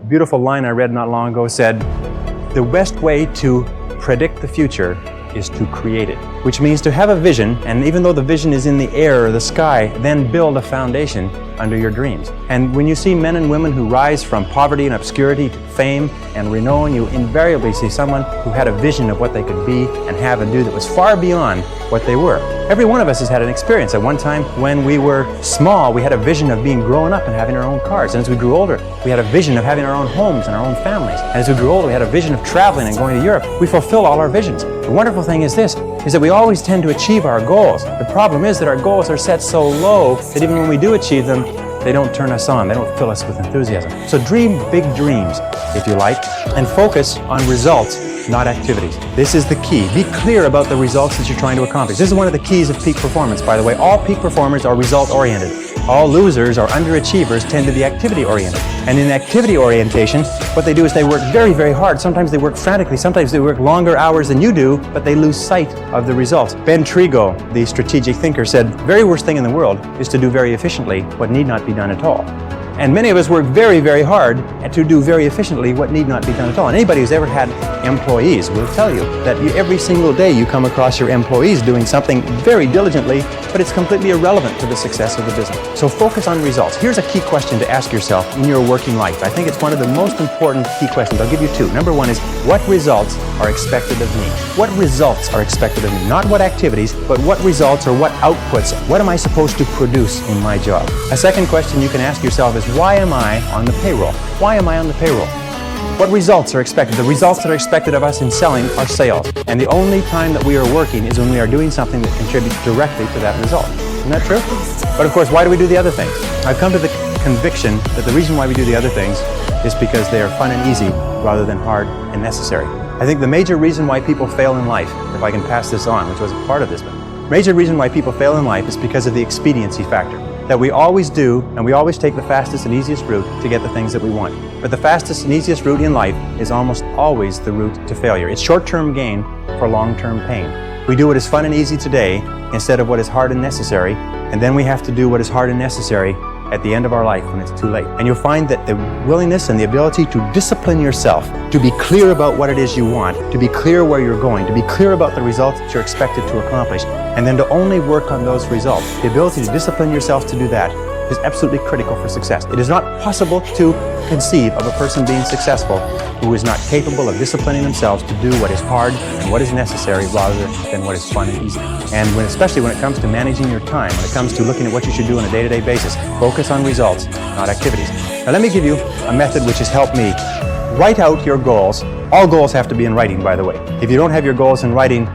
beautiful line I read not long ago said, the best way to predict the future is to create it, which means to have a vision, and even though the vision is in the air or the sky, then build a foundation under your dreams. And when you see men and women who rise from poverty and obscurity to fame and renown, you invariably see someone who had a vision of what they could be and have and do that was far beyond what they were. Every one of us has had an experience. At one time when we were small, we had a vision of being grown up and having our own cars. And as we grew older, we had a vision of having our own homes and our own families. And as we grew older, we had a vision of traveling and going to Europe. We fulfill all our visions. The wonderful thing is this, is that we always tend to achieve our goals. The problem is that our goals are set so low that even when we do achieve them, they don't turn us on, they don't fill us with enthusiasm. So dream big dreams, if you like, and focus on results, not activities. This is the key. Be clear about the results that you're trying to accomplish. This is one of the keys of peak performance, by the way. All peak performers are result-oriented. All losers or underachievers tend to be activity-oriented. And in activity orientation, what they do is they work very, very hard. Sometimes they work frantically. Sometimes they work longer hours than you do, but they lose sight of the results. Ben Trigo, the strategic thinker, said, the very worst thing in the world is to do very efficiently what need not be done at all. And many of us work very, very hard to do very efficiently what need not be done at all. And anybody who's ever had employees will tell you that every single day you come across your employees doing something very diligently, but it's completely irrelevant to the success of the business. So focus on results. Here's a key question to ask yourself in your working life. I think it's one of the most important key questions. I'll give you two. Number one is, what results are expected of me? What results are expected of me? Not what activities, but what results or what outputs? What am I supposed to produce in my job? A second question you can ask yourself is, why am I on the payroll? Why am I on the payroll? What results are expected? The results that are expected of us in selling are sales. And the only time that we are working is when we are doing something that contributes directly to that result. Isn't that true? But of course, why do we do the other things? I've come to the conviction that the reason why we do the other things is because they are fun and easy rather than hard and necessary. I think the major reason why people fail in life, if I can pass this on, which was a part of this, but major reason why people fail in life is because of the expediency factor. That we always do, and we always take the fastest and easiest route to get the things that we want. But the fastest and easiest route in life is almost always the route to failure. It's short-term gain for long-term pain. We do what is fun and easy today instead of what is hard and necessary, and then we have to do what is hard and necessary at the end of our life when it's too late. And you'll find that the willingness and the ability to discipline yourself, to be clear about what it is you want, to be clear where you're going, to be clear about the results that you're expected to accomplish, and then to only work on those results. The ability to discipline yourself to do that is absolutely critical for success. It is not possible to conceive of a person being successful who is not capable of disciplining themselves to do what is hard and what is necessary rather than what is fun and easy. And especially when it comes to managing your time, when it comes to looking at what you should do on a day-to-day basis, focus on results, not activities. Now let me give you a method which has helped me. Write out your goals. All goals have to be in writing, by the way. If you don't have your goals in writing,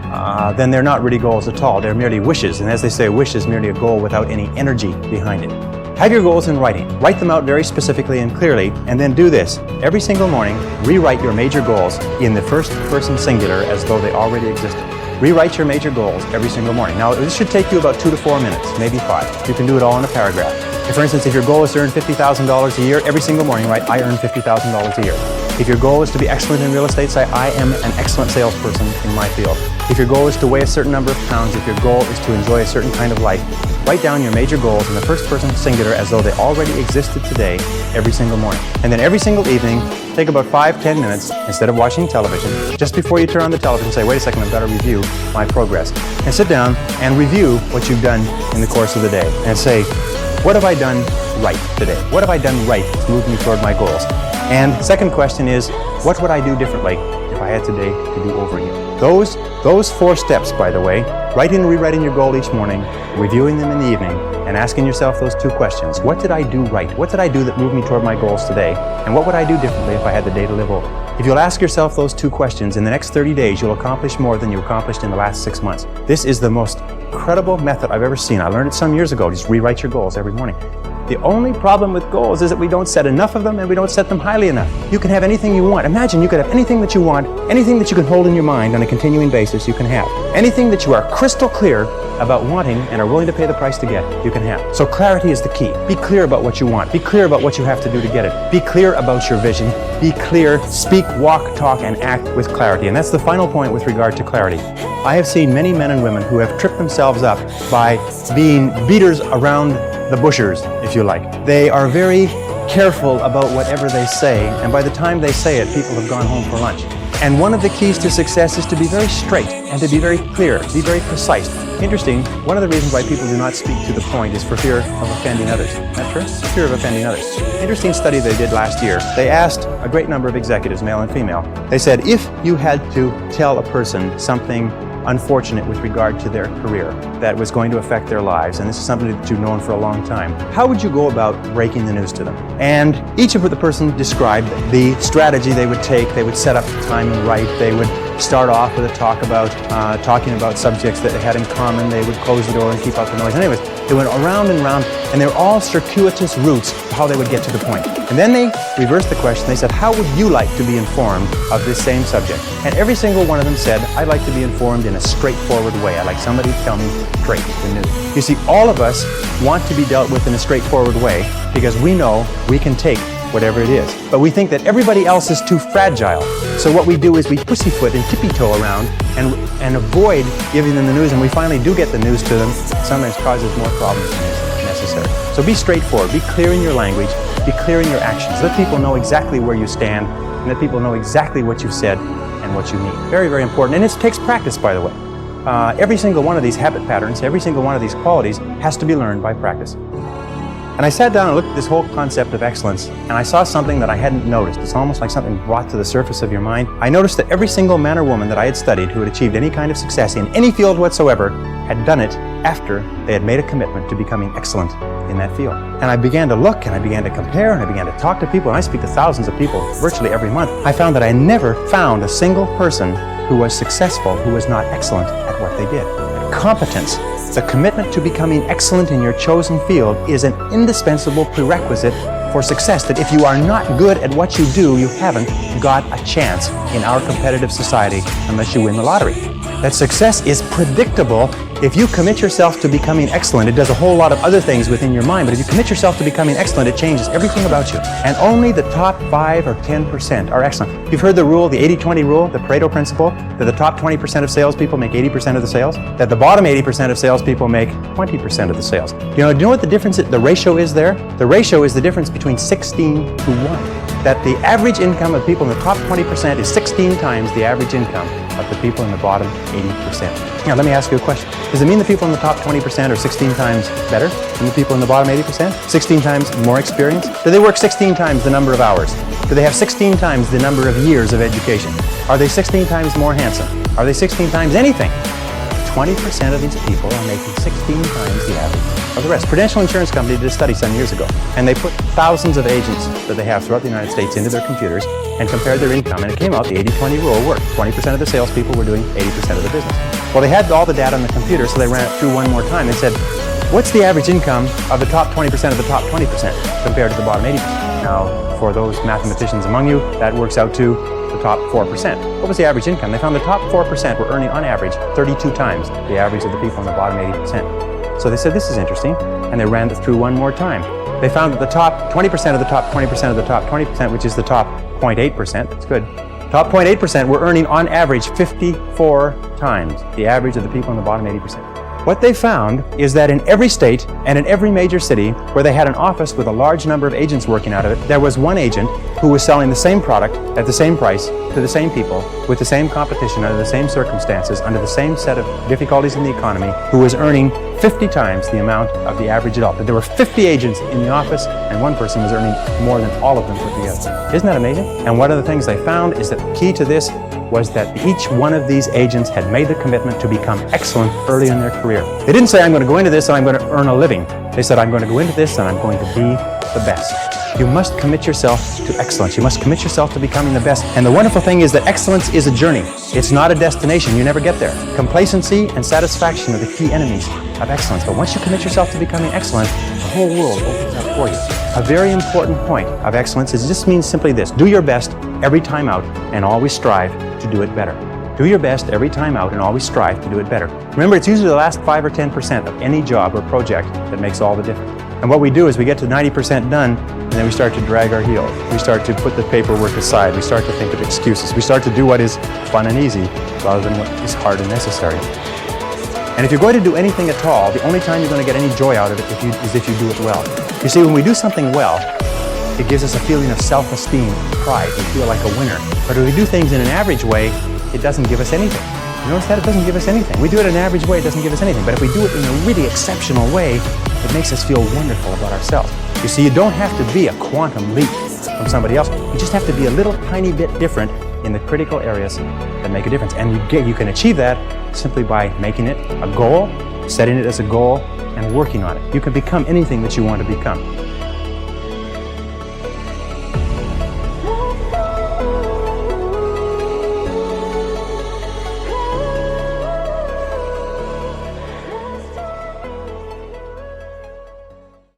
then they're not really goals at all. They're merely wishes. And as they say, a wish is merely a goal without any energy behind it. Have your goals in writing. Write them out very specifically and clearly, and then do this. Every single morning, rewrite your major goals in the first person singular as though they already existed. Rewrite your major goals every single morning. Now, this should take you about 2 to 4 minutes, maybe 5. You can do it all in a paragraph. For instance, if your goal is to earn $50,000 a year, every single morning write, I earn $50,000 a year. If your goal is to be excellent in real estate, say, I am an excellent salesperson in my field. If your goal is to weigh a certain number of pounds, if your goal is to enjoy a certain kind of life, write down your major goals in the first person singular as though they already existed today every single morning. And then every single evening, take about 5-10 minutes, instead of watching television, just before you turn on the television, say, wait a second, I've got to review my progress. And sit down and review what you've done in the course of the day. And say, what have I done right today? What have I done right to move me toward my goals? And the second question is, what would I do differently if I had today to do over again? Those 4 steps, by the way, writing and rewriting your goal each morning, reviewing them in the evening, and asking yourself those 2 questions. What did I do right? What did I do that moved me toward my goals today? And what would I do differently if I had the day to live over? If you'll ask yourself those 2 questions, in the next 30 days, you'll accomplish more than you accomplished in the last 6 months. This is the most incredible method I've ever seen. I learned it some years ago. Just rewrite your goals every morning. The only problem with goals is that we don't set enough of them and we don't set them highly enough. You can have anything you want. Imagine you could have anything that you want, anything that you can hold in your mind on a continuing basis, you can have. Anything that you are crystal clear about wanting and are willing to pay the price to get, you can have. So clarity is the key. Be clear about what you want. Be clear about what you have to do to get it. Be clear about your vision. Be clear, speak, walk, talk, and act with clarity. And that's the final point with regard to clarity. I have seen many men and women who have tripped themselves up by being beaters around the bushers, if you like. They are very careful about whatever they say, and by the time they say it, people have gone home for lunch. And one of the keys to success is to be very straight and to be very clear, be very precise. Interesting, one of the reasons why people do not speak to the point is for fear of offending others. Isn't that true? Fear of offending others. Interesting study they did last year. They asked a great number of executives, male and female. They said, if you had to tell a person something unfortunate with regard to their career that was going to affect their lives, and this is something that you've known for a long time, how would you go about breaking the news to them? And each of the person described the strategy they would take. They would set up the time and write. They would start off with a talking about subjects that they had in common. They would close the door and keep out the noise. Anyways, they went around and around, and they were all circuitous routes to how they would get to the point. And then they reversed the question. They said, how would you like to be informed of this same subject? And every single one of them said, I'd like to be informed in a straightforward way. I'd like somebody to tell me straight the news. You see, all of us want to be dealt with in a straightforward way because we know we can take whatever it is. But we think that everybody else is too fragile. So what we do is we pussyfoot and tippy-toe around and avoid giving them the news, and we finally do get the news to them. It sometimes causes more problems than is necessary. So be straightforward, be clear in your language, be clear in your actions. Let people know exactly where you stand, and let people know exactly what you've said and what you mean. Very, very important. And it takes practice, by the way. Every single one of these habit patterns, every single one of these qualities has to be learned by practice. And I sat down and looked at this whole concept of excellence, and I saw something that I hadn't noticed. It's almost like something brought to the surface of your mind. I noticed that every single man or woman that I had studied who had achieved any kind of success in any field whatsoever had done it after they had made a commitment to becoming excellent in that field. And I began to look, and I began to compare, and I began to talk to people, and I speak to thousands of people virtually every month. I found that I never found a single person who was successful who was not excellent at what they did. Competence, the commitment to becoming excellent in your chosen field, is an indispensable prerequisite for success. That if you are not good at what you do, you haven't got a chance in our competitive society unless you win the lottery. That success is predictable. If you commit yourself to becoming excellent, it does a whole lot of other things within your mind, but if you commit yourself to becoming excellent, it changes everything about you. And only the top 5 or 10% are excellent. You've heard the rule, the 80-20 rule, the Pareto principle, that the top 20% of salespeople make 80% of the sales, that the bottom 80% of salespeople make 20% of the sales. Do you know what the difference is, the ratio is there? The ratio is the difference between 16 to 1. That the average income of people in the top 20% is 16 times the average income of the people in the bottom 80%. Now, let me ask you a question. Does it mean the people in the top 20% are 16 times better than the people in the bottom 80%? 16 times more experience? Do they work 16 times the number of hours? Do they have 16 times the number of years of education? Are they 16 times more handsome? Are they 16 times anything? 20% of these people are making 16 times the average of the rest. Prudential Insurance Company did a study some years ago, and they put thousands of agents that they have throughout the United States into their computers and compared their income, and it came out the 80-20 rule worked. 20% of the salespeople were doing 80% of the business. Well, they had all the data on the computer, so they ran it through one more time and said, what's the average income of the top 20% of the top 20% compared to the bottom 80%? Now, for those mathematicians among you, that works out to the top 4%. What was the average income? They found the top 4% were earning on average 32 times the average of the people in the bottom 80%. So they said, this is interesting, and they ran it through one more time. They found that the top 20% of the top 20% of the top 20%, which is the top 0.8%, that's good, top 0.8% were earning on average 54 times the average of the people in the bottom 80%. What they found is that in every state and in every major city where they had an office with a large number of agents working out of it, there was one agent who was selling the same product at the same price to the same people with the same competition under the same circumstances, under the same set of difficulties in the economy, who was earning 50 times the amount of the average adult. There were 50 agents in the office and one person was earning more than all of them put together. Isn't that amazing? And one of the things they found is that the key to this was that each one of these agents had made the commitment to become excellent early in their career. They didn't say, I'm going to go into this and I'm going to earn a living. They said, I'm going to go into this and I'm going to be the best. You must commit yourself to excellence. You must commit yourself to becoming the best. And the wonderful thing is that excellence is a journey. It's not a destination. You never get there. Complacency and satisfaction are the key enemies of excellence. But once you commit yourself to becoming excellent, the whole world opens up for you. A very important point of excellence is just means simply this. Do your best every time out and always strive to do it better. Do your best every time out and always strive to do it better. Remember, it's usually the last 5 or 10% of any job or project that makes all the difference. And what we do is we get to 90% done, and then we start to drag our heels. We start to put the paperwork aside. We start to think of excuses. We start to do what is fun and easy rather than what is hard and necessary. And if you're going to do anything at all, the only time you're going to get any joy out of it is if you do it well. You see, when we do something well, It gives us a feeling of self-esteem, pride. We feel like a winner. But if we do things in an average way, it doesn't give us anything. You notice that? It doesn't give us anything. We do it in an average way, it doesn't give us anything. But if we do it in a really exceptional way, it makes us feel wonderful about ourselves. You see, you don't have to be a quantum leap from somebody else. You just have to be a little tiny bit different in the critical areas that make a difference. And you can achieve that simply by making it a goal, setting it as a goal, and working on it. You can become anything that you want to become.